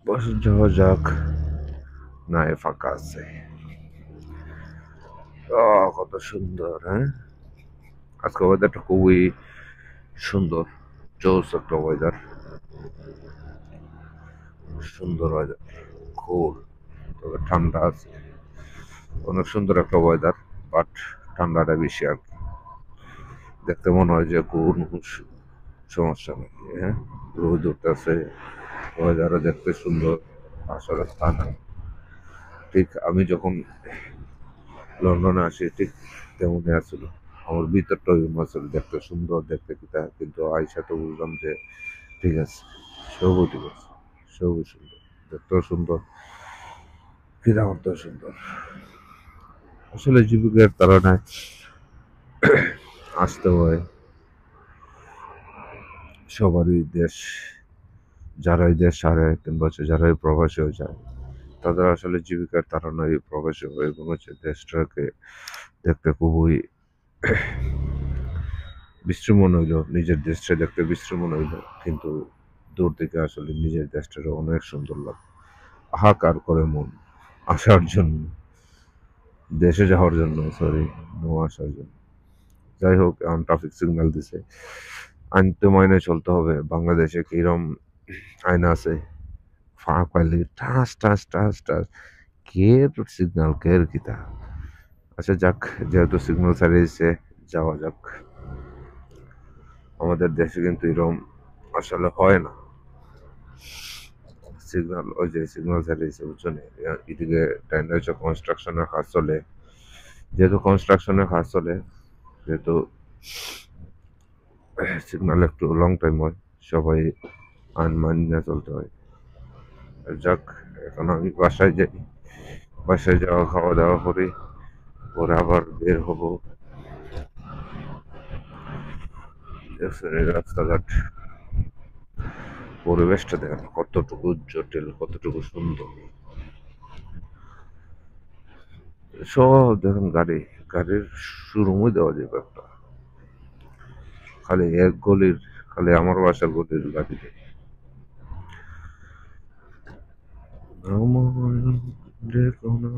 বসে যাওয়া যাক। না, এ ফাঁকা আছে। কত সুন্দর, হ্যাঁ? আজকে ওয়েদারটা খুবই সুন্দর, জোস একটা ওয়েদার, সুন্দর ওয়েদার, কুল, তবে ঠান্ডা আছে। অনেক সুন্দর একটা ওয়েদার, বাট ঠান্ডাটা বেশি আর কি। দেখতে মনে হয় যে কোন সমস্যা নেই, হ্যাঁ? রোদ উঠতেছে, ওয়েদারও দেখতে সুন্দর, আসলে তা না। ঠিক আমি যখন লন্ডনে আসি ঠিক তেমনই আসছিল। আমার ভিতরটা ওই আসলে দেখতে সুন্দর, দেখতে কিতা, কিন্তু আইসা তো বুঝলাম যে ঠিক আছে, সবই ঠিক আছে, সবই সুন্দর, দেখতেও সুন্দর, কিনা করতেও সুন্দর। আসলে জীবিকার তাড়নায় আসতে হয় সবারই দেশ, যারাই দেশ ছাড়ে কিংবা হচ্ছে যারাই প্রবাসী হয়ে যায়, তাদের আসলে জীবিকার তাড়নায় প্রবাসী হয়ে এবং হচ্ছে দেশটাকে দেখতে খুবই বিশ্রমণ হইল, নিজের দেশটা দেখতে বিশ্রমণ হইল, কিন্তু দূর থেকে আসলে নিজের দেশটাকে অনেক সুন্দর লাগে। হাহাকার করে মন আসার জন্য, দেশে যাওয়ার জন্য, সরি, নো আসার জন্য। যাই হোক, এখন ট্রাফিক সিগন্যাল দিছে, আইন তো মাইনে চলতে হবে। বাংলাদেশে কিরম আইন আছে, ফাঁক পাইলে ঠাস ঠাস ঠাস ঠাস, কে সিগন্যাল কে কিতা। আচ্ছা যাক, যেহেতু সিগন্যাল ছাড়িয়ে দিচ্ছে, যাওয়া যাক। আমাদের দেশে কিন্তু এরকম আসলে হয় না। সিগন্যাল, ওই যে সিগন্যাল ছাড়িয়েছে বুঝছো নি? এদিকে টাইম হচ্ছে কনস্ট্রাকশনের কাজ চলে, যেহেতু কনস্ট্রাকশনের কাজ চলে, যেহেতু সিগন্যাল একটু লং টাইম হয়, সবাই আইন মানিয়ে চলতে হয়। যাক, এখন আমি বাসায় যাই, বাসায় যাওয়া, খাওয়া দাওয়া করি, পরে আবার বের হব। দেখছেন এই রাস্তাঘাট, পরিবেশটা দেখেন কতটুকু জটিল, কতটুকু সুন্দর। সব দেখেন গাড়ি, গাড়ির শোরুমই দেওয়া যাবে একটা, খালি এক গলির, খালি আমার বাসার গলির গাড়িতে। আমার দেখো না,